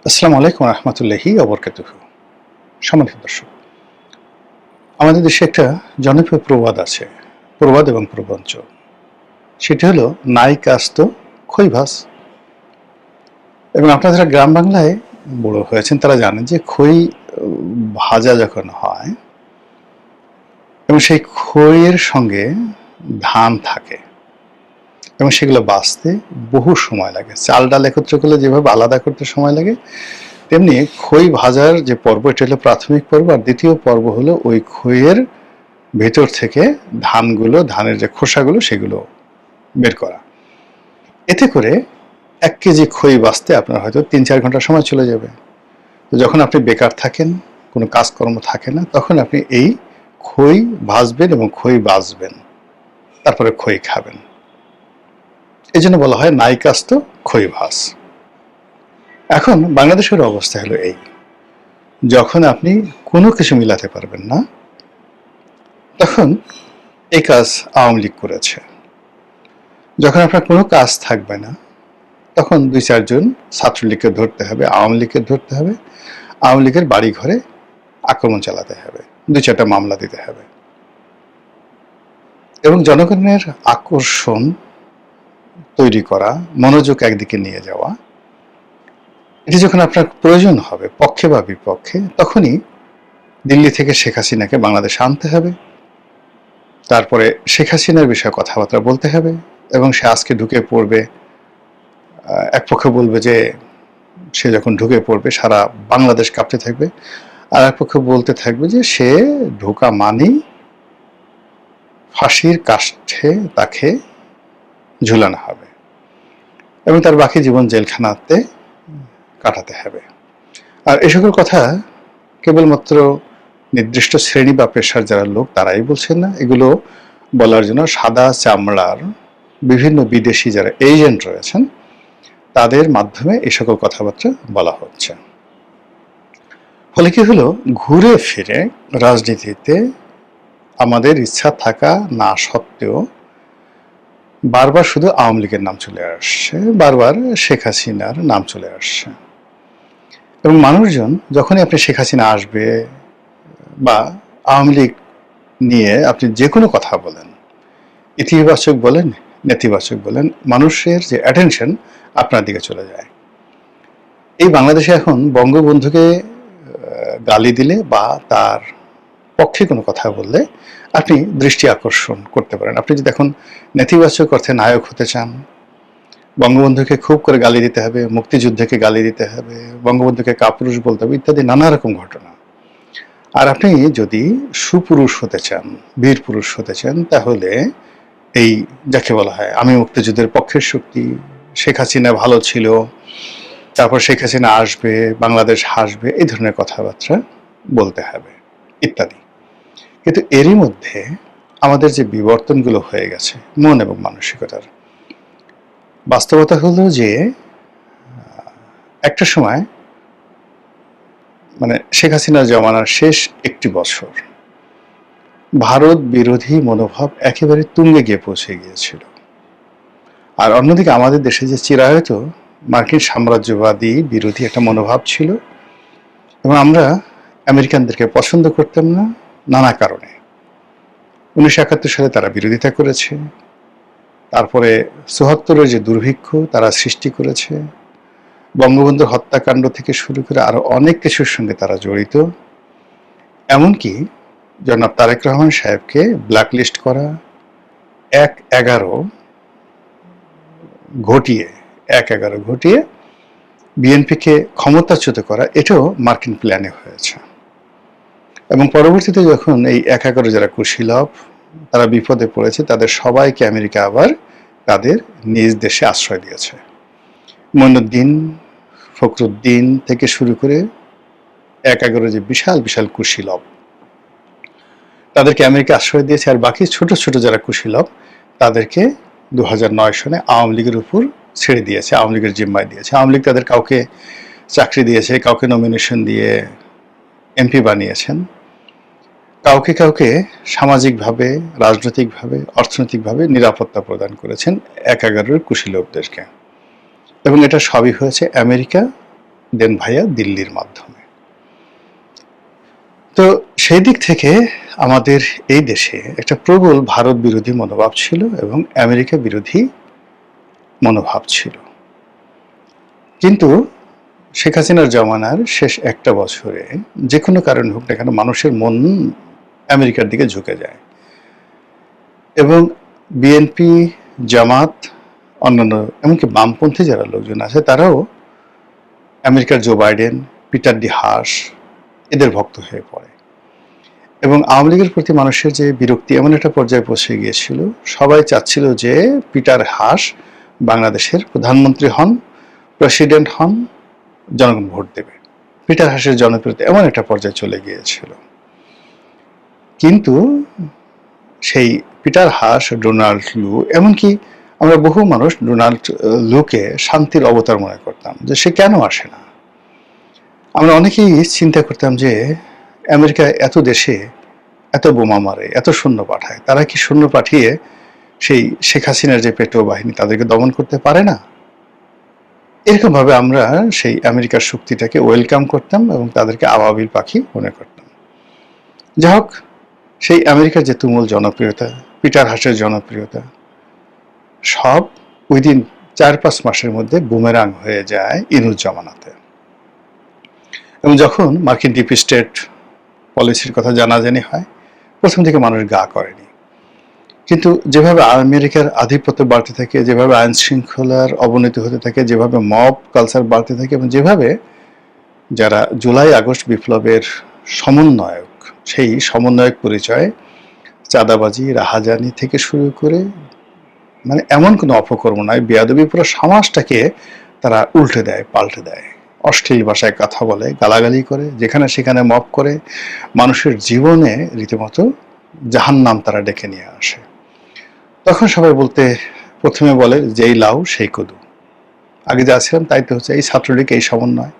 আসসালামু আলাইকুম রহমতুল্লাহি ওবরকাতুহু। সম্মানিত দর্শক, আমাদের দেশে একটা জনপ্রিয় প্রবাদ আছে, প্রবাদ এবং প্রবঞ্চ। সেটি হলো নাই কাস্ত খই ভাস। এবং আপনারা যারা গ্রাম বাংলায় বড় হয়েছেন তারা জানেন যে খই ভাজা যখন হয় এবং সেই খইয়ের সঙ্গে ধান থাকে এবং সেগুলো বাছতে বহু সময় লাগে। চাল ডাল একত্র করলে যেভাবে আলাদা করতে সময় লাগে, তেমনি খই ভাজার যে পর্ব, এটা হলো প্রাথমিক পর্ব। আর দ্বিতীয় পর্ব হলো ওই খইয়ের ভেতর থেকে ধানের যে খোসাগুলো সেগুলো বের করা। এতে করে 1 কেজি খই বাছতে আপনার হয়তো 3-4 ঘন্টা সময় চলে যাবে। তো যখন আপনি বেকার থাকেন, কোনো কাজকর্ম থাকে না, তখন আপনি এই খই ভাজবেন এবং খই বাছবেন, তারপরে খই খাবেন। এই জন্য বলা হয় নাই কাস্ত খই ভাজ। এখন বাংলাদেশের অবস্থা হলো এই, যখন আপনি কোনো কিছু মিলাতে পারবেন না, তখন এই কাজ আওয়ামী লীগ করেছে। যখন আপনার কোনো কাজ থাকবে না, তখন 2-4 জন ছাত্রলীগকে ধরতে হবে, আওয়ামী লীগকে ধরতে হবে, আওয়ামী লীগের বাড়ি ঘরে আক্রমণ চালাতে হবে, 2-4টা মামলা দিতে হবে। এবং জনগণের আকর্ষণ তৈরি করা, মনোযোগ একদিকে নিয়ে যাওয়া, এটি যখন আপনার প্রয়োজন হবে পক্ষে বা বিপক্ষে, তখনই দিল্লি থেকে শেখ হাসিনাকে বাংলাদেশে আনতে হবে। তারপরে শেখ হাসিনার বিষয়ে কথাবার্তা বলতে হবে এবং সে আজকে ঢুকে পড়বে। এক পক্ষে বলবে যে সে যখন ঢুকে পড়বে সারা বাংলাদেশ কাঁপতে থাকবে, আর এক পক্ষে বলতে থাকবে যে সে ঢোকা মানেই ফাঁসির কাষ্ঠে তাকে ঝুলানো হবে এবং তার বাকি জীবন জেলখানাতে কাটাতে হবে। আর এই সকল কথা কেবলমাত্র নির্দিষ্ট শ্রেণী বা পেশার যারা লোক তারাই বলছেন না, এগুলো বলার জন্য সাদা চামড়ার বিভিন্ন বিদেশি যারা এজেন্ট রয়েছেন তাদের মাধ্যমে এই সকল কথাবার্তা বলা হচ্ছে। ফলে কি হলো, ঘুরে ফিরে রাজনীতিতে আমাদের ইচ্ছা থাকা না সত্ত্বেও বারবার শুধু আওয়ামী লীগের নাম চলে আসছে, বারবার শেখ হাসিনার নাম চলে আসছে। এবং মানুষজন যখনই আপনি শেখ হাসিনা আসবে বা আওয়ামী লীগ নিয়ে আপনি যে কোনো কথা বলেন, ইতিবাচক বলেন নেতিবাচক বলেন, মানুষের যে অ্যাটেনশন আপনার দিকে চলে যায়। এই বাংলাদেশে এখন বঙ্গবন্ধুকে গালি দিলে বা তার পক্ষে কোনো কথা বললে আপনি দৃষ্টি আকর্ষণ করতে পারেন। আপনি যদি এখন নেতিবাচক অর্থে নায়ক হতে চান, বঙ্গবন্ধুকে খুব করে গালি দিতে হবে, মুক্তিযুদ্ধকে গালি দিতে হবে, বঙ্গবন্ধুকে কাপুরুষ বলতে হবে, ইত্যাদি নানা রকম ঘটনা। আর আপনি যদি সুপুরুষ হতে চান, বীর পুরুষ হতে চান, তাহলে এই যাকে বলা হয় আমি মুক্তিযুদ্ধের পক্ষের শক্তি, শেখ হাসিনা ভালো ছিল, তারপর শেখ হাসিনা আসবে, বাংলাদেশ হাসবে, এই ধরনের কথাবার্তা বলতে হবে ইত্যাদি। কিন্তু এরই মধ্যে আমাদের যে বিবর্তনগুলো হয়ে গেছে মন এবং মানসিকতার, বাস্তবতা হলো যে একটা সময় মানে শেখ হাসিনার জমানার শেষ 1 বছর ভারত বিরোধী মনোভাব একেবারে তুঙ্গে গিয়ে পৌঁছে গিয়েছিল। আর অন্যদিকে আমাদের দেশে যে চিরায়ত মার্কিন সাম্রাজ্যবাদী বিরোধী একটা মনোভাব ছিল এবং আমরা আমেরিকানদেরকে পছন্দ করতাম না নানা কারণে। 1971 সালে তারা বিরোধিতা করেছে, তারপরে 74-এর যে দুর্ভিক্ষ তারা সৃষ্টি করেছে, বঙ্গবন্ধুর হত্যাকাণ্ড থেকে শুরু করে আরো অনেক কিছুর সঙ্গে তারা জড়িত। এমনকি জনাব তারেক রহমান সাহেবকে ব্ল্যাকলিস্ট করা, 1-11 ঘটিয়ে বিএনপিকে ক্ষমতাচ্যুত করা, এটাও মার্কিন প্ল্যানে হয়েছে। এবং পরবর্তীতে যখন এই 1-11 যারা কুশীলভ তারা বিপদে পড়েছে, তাদের সবাইকে আমেরিকা আবার তাদের নিজ দেশে আশ্রয় দিয়েছে। মঈনুদ্দিন, ফখরুদ্দিন থেকে শুরু করে 1-11 যে বিশাল বিশাল কুশীলভ, তাদেরকে আমেরিকা আশ্রয় দিয়েছে। আর বাকি ছোট ছোট যারা কুশীলভ তাদেরকে 2009 সনে আওয়ামী লীগের উপর ছেড়ে দিয়েছে, আওয়ামী লীগের জিম্মায় দিয়েছে। আওয়ামী লীগ তাদের কাউকে চাকরি দিয়েছে, কাউকে নমিনেশন দিয়ে এমপি বানিয়েছেন, কাউকে কাউকে সামাজিকভাবে, রাজনৈতিকভাবে, অর্থনৈতিকভাবে নিরাপত্তা প্রদান করেছেন 1-11 কুশীলভদেরকে। এবং এটা সবই হয়েছে আমেরিকা দেন ভাইয়া দিল্লির মাধ্যমে। তো সেই দিক থেকে আমাদের এই দেশে একটা প্রবল ভারত বিরোধী মনোভাব ছিল এবং আমেরিকা বিরোধী মনোভাব ছিল। কিন্তু শেখ হাসিনার জমানার শেষ একটা বছরে যে কোনো কারণ হোক না কেন মানুষের মন আমেরিকার দিকে ঝুঁকে যায় এবং বিএনপি, জামাত, অন্যান্য এমনকি বামপন্থী যারা লোকজন আছে তারাও আমেরিকার Joe Biden, Peter D Haas এদের ভক্ত হয়ে পড়ে এবং আওয়ামী লীগের প্রতি মানুষের যে বিরক্তি এমন একটা পর্যায়ে পৌঁছে গিয়েছিল, সবাই চাচ্ছিল যে পিটার হাস বাংলাদেশের প্রধানমন্ত্রী হন, প্রেসিডেন্ট হন, জনগণ ভোট দেবে। পিটার হাসের জনপ্রিয়তা এমন একটা পর্যায়ে চলে গিয়েছিল। কিন্তু সেই পিটার হাস, ডোনাল্ড লু, এমনকি আমরা বহু মানুষ ডোনাল্ড লুকে শান্তির অবতার মনে করতাম যে সে কেন আসে না। আমরা অনেকেই চিন্তা করতাম যে আমেরিকা এত দেশে এত বোমা মারে, এত সৈন্য পাঠায়, তারা কি সৈন্য পাঠিয়ে সেই শেখ হাসিনার যে পেটো বাহিনী তাদেরকে দমন করতে পারে না? এরকম ভাবে আমরা সেই আমেরিকার শক্তিটাকে ওয়েলকাম করতাম এবং তাদেরকে আবাবিল পাখি মনে করতাম। যাই হোক, সেই আমেরিকার যে তুমুল জনপ্রিয়তা, পিটার হাসের জনপ্রিয়তা সব উইদিন 4-5 মাসের মধ্যে বুমেরাং হয়ে যায় ইনুস জমানাতে। এবং যখন মার্কিন ডিপ স্টেট পলিসির কথা জানাজানি হয়, প্রথম থেকে মানুষ গা করেনি। কিন্তু যেভাবে আমেরিকার আধিপত্য বাড়তে থাকে, যেভাবে আইন শৃঙ্খলার অবনতি হতে থাকে, যেভাবে মব কালচার বাড়তে থাকে এবং যেভাবে যারা জুলাই আগস্ট বিপ্লবের সমন্বয়ক, সেই সমন্বয়ক পরিচয়ে চাঁদাবাজি, রাহাজানি থেকে শুরু করে মানে এমন কোনো অপকর্ম নয়, বেয়াদবি পুরো সমাজটাকে তারা উল্টে দেয়, পাল্টে দেয়। অশ্লীল ভাষায় কথা বলে, গালাগালি করে, যেখানে সেখানে মব করে, মানুষের জীবনে রীতিমতো জাহান্নাম তারা ডেকে নিয়ে আসে। তখন সবাই বলতে প্রথমে বলে যেই লাউ সেই কদু। আগে যা ছিলাম তাই তো হচ্ছে, এই ছাত্রলীগ, এই সমন্বয়।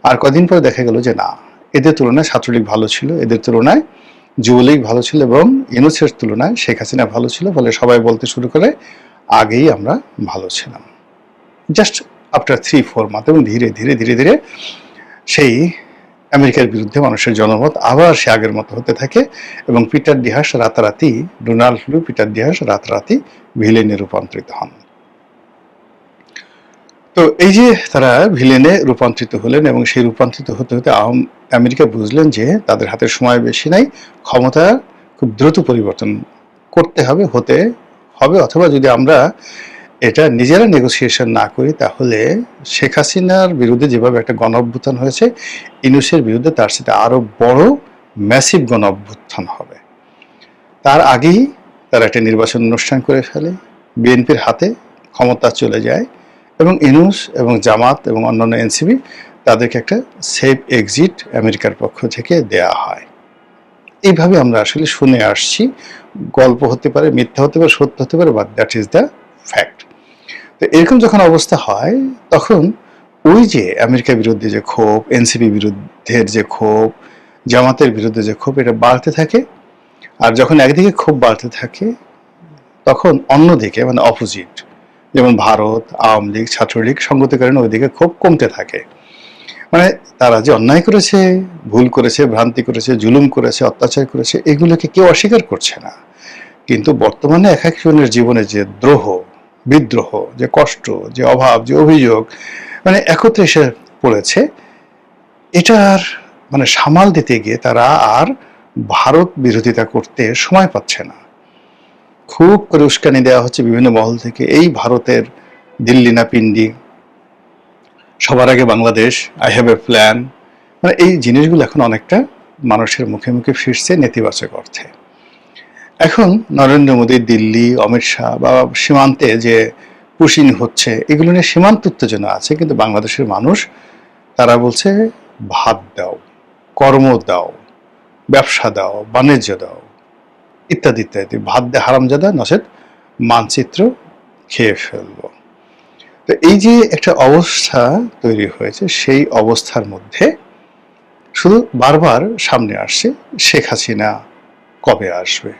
আর কদিন পরে দেখা গেল যে না, এদের তুলনায় ছাত্রলীগ ভালো ছিল, এদের তুলনায় যুবলীগ ভালো ছিল এবং ইউনূসের তুলনায় শেখ হাসিনা ভালো ছিল, বলে সবাই বলতে শুরু করে আগেই আমরা ভালো ছিলাম। জাস্ট আফটার 3-4 মান্থ এবং ধীরে ধীরে ধীরে ধীরে সেই আমেরিকার বিরুদ্ধে মানুষের জনমত আবার সে আগের মতো হতে থাকে এবং পিটার ডি হাস রাতারাতি, ডোনাল্ড লু, পিটার ডি হাস রাতারাতি ভিলেনে রূপান্তরিত হন। তো এই যে তারা ভিলেনে রূপান্তরিত হলেন এবং সেই রূপান্তরিত হতে হতে আমেরিকা বুঝলেন যে তাদের হাতে সময় বেশি নাই, ক্ষমতা খুব দ্রুত পরিবর্তন করতে হবে, হতে হবে, অথবা যদি আমরা এটা নিজেরা নেগোসিয়েশন না করি তাহলে শেখ হাসিনার বিরুদ্ধে যেভাবে একটা গণ অভ্যুত্থান হয়েছে, ইউনূসের বিরুদ্ধে তার সাথে আরো বড় ম্যাসিভ গণ অভ্যুত্থান হবে। তার আগেই তারা একটা নির্বাচন অনুষ্ঠান করে ফেলে, বিএনপির হাতে ক্ষমতা চলে যায় এবং ইউনূস এবং জামাত এবং অন্যান্য এনসিপি তাদেরকে একটা সেফ এক্সিট আমেরিকার পক্ষ থেকে দেয়া হয়। এইভাবে আমরা আসলে শুনে আসছি। গল্প হতে পারে, মিথ্যা হতে পারে, সত্য হতে পারে, but that is the fact. তো এরকম যখন অবস্থা হয় তখন ওই যে আমেরিকার বিরুদ্ধে যে ক্ষোভ, এনসিপি বিরুদ্ধের যে ক্ষোভ, জামাতের বিরুদ্ধে যে ক্ষোভ, এটা বাড়তে থাকে। আর যখন একদিকে ক্ষোভ বাড়তে থাকে তখন অন্যদিকে মানে অপোজিট, যেমন ভারত, আওয়ামী লীগ, ছাত্রলীগ সংগতির কারণে ওইদিকে ক্ষোভ কমতে থাকে। মানে তারা যে অন্যায় করেছে, ভুল করেছে, ভ্রান্তি করেছে, জুলুম করেছে, অত্যাচার করেছে, এগুলোকে কেউ অস্বীকার করছে না। কিন্তু বর্তমানে এক একজনের জীবনে যে দ্রোহ, বিদ্রোহ, যে কষ্ট, যে অভাব, যে অভিযোগ মানে একত্রে এসে পড়েছে, এটার মানে সামাল দিতে গিয়ে তারা আর ভারত বিরোধিতা করতে সময় পাচ্ছে না। খুব করে উস্কানি দেওয়া হচ্ছে বিভিন্ন মহল থেকে, এই ভারতের দিল্লি না পিন্ডি, সবার আগে Bangladesh, I have a plan. মানে এই জিনিসগুলো এখন অনেকটা মানুষের মুখে মুখে ফিরছে নেতিবাচক অর্থে। এখন নরেন্দ্র মোদী, দিল্লি, অমিত শাহ বা সীমান্তে যে পুশিং হচ্ছে, এগুলো নিয়ে সীমান্ত উত্তেজনা আছে, কিন্তু বাংলাদেশের মানুষ তারা বলছে ভাত দাও, কর্ম দাও, ব্যবসা দাও, বাণিজ্য দাও, ইত্যাদি ইত্যাদি। ভাত দে হারামজাদা, নচেৎ মানচিত্র খেয়ে ফেলবো। তো এই যে একটা অবস্থা তৈরি হয়েছে, সেই অবস্থার মধ্যে শুধু বারবার সামনে আসছে শেখ হাসিনা কবে আসবে,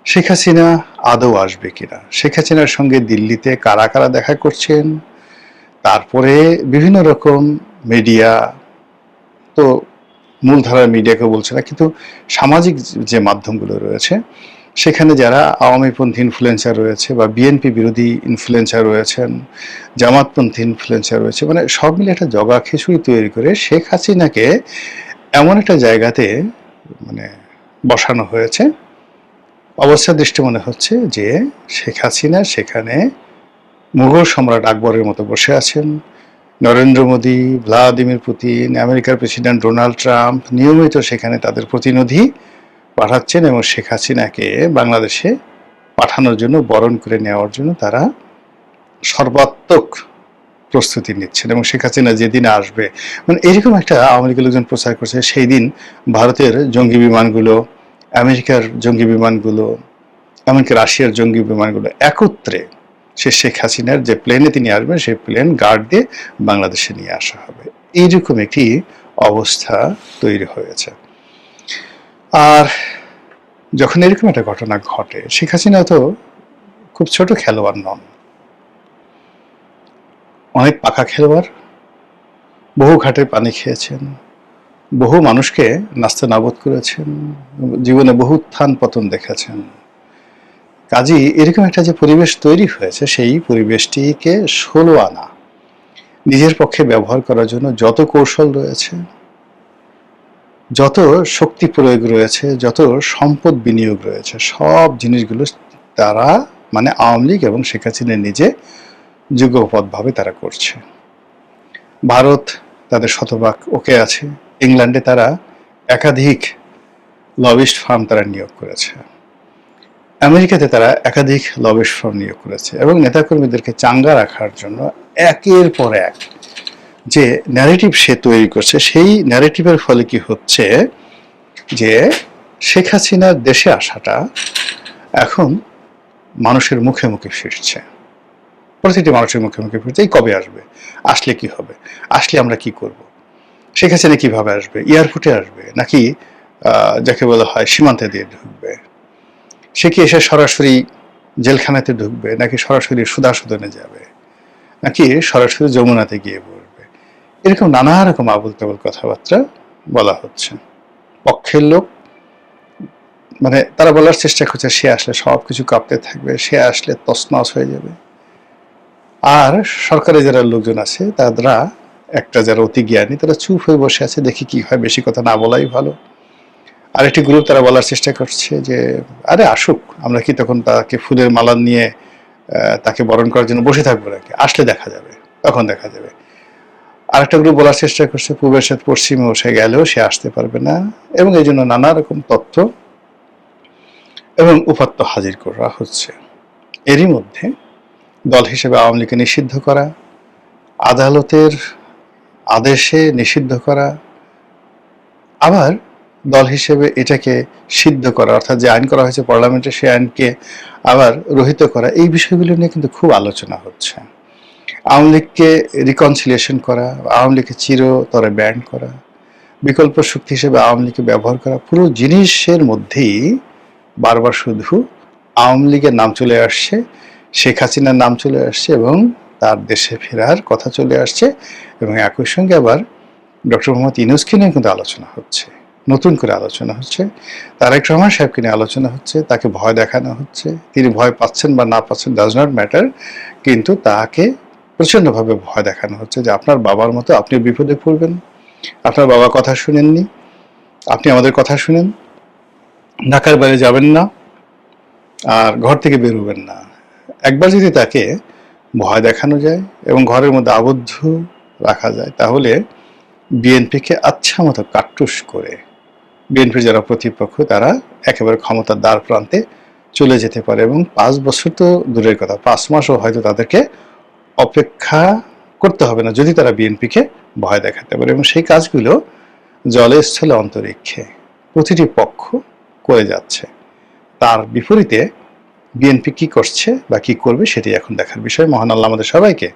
শেখ হাসিনা আদৌ আসবে কিনা, শেখ হাসিনার সঙ্গে দিল্লিতে কারা কারা দেখা করছেন, তারপরে বিভিন্ন রকম মিডিয়া তো মূলধারার মিডিয়াকে বলছে না, কিন্তু সামাজিক যে মাধ্যমগুলো রয়েছে সেখানে যারা আওয়ামীপন্থী ইনফ্লুয়েন্সার রয়েছে বা বিএনপি বিরোধী ইনফ্লুয়েন্সার রয়েছেন, জামাতপন্থী ইনফ্লুয়েন্সার রয়েছে, মানে সব মিলে একটা জগা খিচুড়ি তৈরি করে শেখ হাসিনাকে এমন একটা জায়গাতে মানে বসানো হয়েছে, অবস্থা দৃষ্টি মনে হচ্ছে যে শেখ হাসিনা সেখানে মুঘল সম্রাট আকবরের মতো বসে আছেন। নরেন্দ্র মোদী, ভ্লাদিমির পুতিন, আমেরিকার প্রেসিডেন্ট ডোনাল্ড ট্রাম্প নিয়মিত সেখানে তাদের প্রতিনিধি পাঠাচ্ছেন এবং শেখ হাসিনাকে বাংলাদেশে পাঠানোর জন্য, বরণ করে নেওয়ার জন্য তারা সর্বাত্মক প্রস্তুতি নিচ্ছেন। এবং শেখ হাসিনা যেদিন আসবে, মানে এরকম একটা আওয়ামী লীগের লোকজন প্রচার করছে, সেই দিন ভারতের জঙ্গি বিমানগুলো, আমেরিকার জঙ্গি বিমানগুলো, এমনকি রাশিয়ার জঙ্গি বিমানগুলো একত্রে সে শেখ হাসিনার যে প্লেনে তিনি আসবেন সেই প্লেন গার্ড দিয়ে বাংলাদেশে নিয়ে আসা হবে। এইরকম একটি অবস্থা তৈরি হয়েছে। আর যখন এরকম একটা ঘটনা ঘটে, শেখ হাসিনা তো খুব ছোট খেলোয়াড় নন, অনেক পাকা খেলোয়াড়, বহু ঘাটে পানি খেয়েছেন, বহু মানুষকে নাস্তা নাবুদ করেছেন, জীবনে বহু উত্থান পতন দেখেছেন। কাজেই এরকম একটা যে পরিবেশ তৈরি হয়েছে, সেই পরিবেশটিকে 16 আনা নিজের পক্ষে ব্যবহার করার জন্য যত কৌশল রয়েছে, যত শক্তি প্রয়োগ রয়েছে, যত সম্পদ বিনিয়োগ রয়েছে, সব জিনিসগুলো তারা মানে আওয়ামী লীগ এবং শেখ হাসিনা নিজে যুগপৎভাবে তারা করছে। ভারত তাদের শতভাগ ওকে আছে, ইংল্যান্ডে তারা একাধিক লবিস্ট ফার্ম তারা নিয়োগ করেছে, আমেরিকাতে তারা একাধিক লবিস্ট ফার্ম নিয়োগ করেছে, এবং নেতাকর্মীদেরকে চাঙ্গা রাখার জন্য একের পর এক যে ন্যারেটিভ সে তৈরি করছে, সেই ন্যারেটিভের ফলে কি হচ্ছে যে শেখ হাসিনার দেশে আসাটা এখন মানুষের মুখে মুখে ফিরছে, প্রতিটি মানুষের মুখে মুখে ফিরছে। এই কবে আসবে, আসলে কি হবে, আসলে আমরা কি করব, শেখ হাসিনা কিভাবে আসবে, এয়ারপোর্টে আসবে নাকি যাকে বলা হয় সীমান্তে দিয়ে ঢুকবে, সে কি এসে সরাসরি জেলখানাতে ঢুকবে নাকি সরাসরি সুদাসদনে যাবে নাকি সরাসরি যমুনাতে গিয়ে পড়বে, এরকম নানা রকম আবল তাবল কথাবার্তা বলা হচ্ছে। পক্ষের লোক মানে তারা বলার চেষ্টা করছে সে আসলে সবকিছু কাঁপতে থাকবে, সে আসলে তছনছ হয়ে যাবে। আর সরকারের যারা লোকজন আছে তারা একটা যারা অতি জ্ঞানী তারা চুপ হয়ে বসে আছে, দেখি কি হয়, বেশি কথা না বলাই ভালো। আরেকটি গ্রুপ তারা বলার চেষ্টা করছে যে আরে আসুক, আমরা কি তখন তাকে ফুলের মালা নিয়ে তাকে বরণ করার জন্য বসে থাকবো নাকি, আসলে দেখা যাবে, তখন দেখা যাবে। আরেকটা গ্রুপ বলার চেষ্টা করছে পূবের সাথে পশ্চিমে বসে গেলেও সে আসতে পারবে না, এবং এই জন্য নানা রকম তথ্য এবং উপাত্ত হাজির করা হচ্ছে। এরই মধ্যে দল হিসেবে আওয়ামী লীগকে নিষিদ্ধ করা, আদালতের আদেশে নিষিদ্ধ করা, আবার দল হিসেবে এটাকে সিদ্ধ করা, অর্থাৎ যে আইন করা হয়েছে পার্লামেন্টে সেই আইনকে আবার রহিত করা, এই বিষয়গুলো নিয়ে কিন্তু খুব আলোচনা হচ্ছে। আওয়ামী লীগকে রিকনসিলিয়েশন করা, আওয়ামী লীগকে চিরতরে ব্যান করা, বিকল্প শক্তি হিসেবে আওয়ামী লীগকে ব্যবহার করা, পুরো জিনিসের মধ্যেই বারবার শুধু আওয়ামী লীগের নাম চলে আসছে, শেখ হাসিনার নাম চলে আসছে এবং তার দেশে ফেরার কথা চলে আসছে, এবং একই সঙ্গে আবার ডক্টর মোহাম্মদ ইউনূসকে নিয়ে কিন্তু আলোচনা হচ্ছে, নতুন করে আলোচনা হচ্ছে, তারেক রহমান সাহেবকে নিয়ে আলোচনা হচ্ছে, তাকে ভয় দেখানো হচ্ছে। তিনি ভয় পাচ্ছেন বা না পাচ্ছেন ডাজ নট ম্যাটার, কিন্তু তাকে প্রচণ্ডভাবে ভয় দেখানো হচ্ছে যে আপনার বাবার মতো আপনি বিপদে পড়বেন, আপনার বাবা কথা শুনেননি, আপনি আমাদের কথা শুনেন, ঢাকার বাইরে যাবেন না আর ঘর থেকে বেরোবেন না। একবার যদি তাকে ভয় দেখানো যায় এবং ঘরের মধ্যে আবদ্ধ রাখা যায়, তাহলে বিএনপিকে আচ্ছা মতো কাট্টুস করে বিএনপির যারা প্রতিপক্ষ তারা একেবারে ক্ষমতার দ্বার প্রান্তে চলে যেতে পারে, এবং 5 বছর তো দূরের কথা, 5 মাসও হয়তো তাদেরকে অপেক্ষা করতে হবে না যদি তারা বিএনপিকে ভয় দেখাতে পারে। এবং সেই কাজগুলো জলে স্থলে অন্তরিক্ষে প্রতিটি পক্ষ করে যাচ্ছে। তার বিপরীতে বিএনপি কি করছে বা কি করবে সেটি এখন দেখার বিষয়। মহান আল্লাহ আমাদের সবাইকে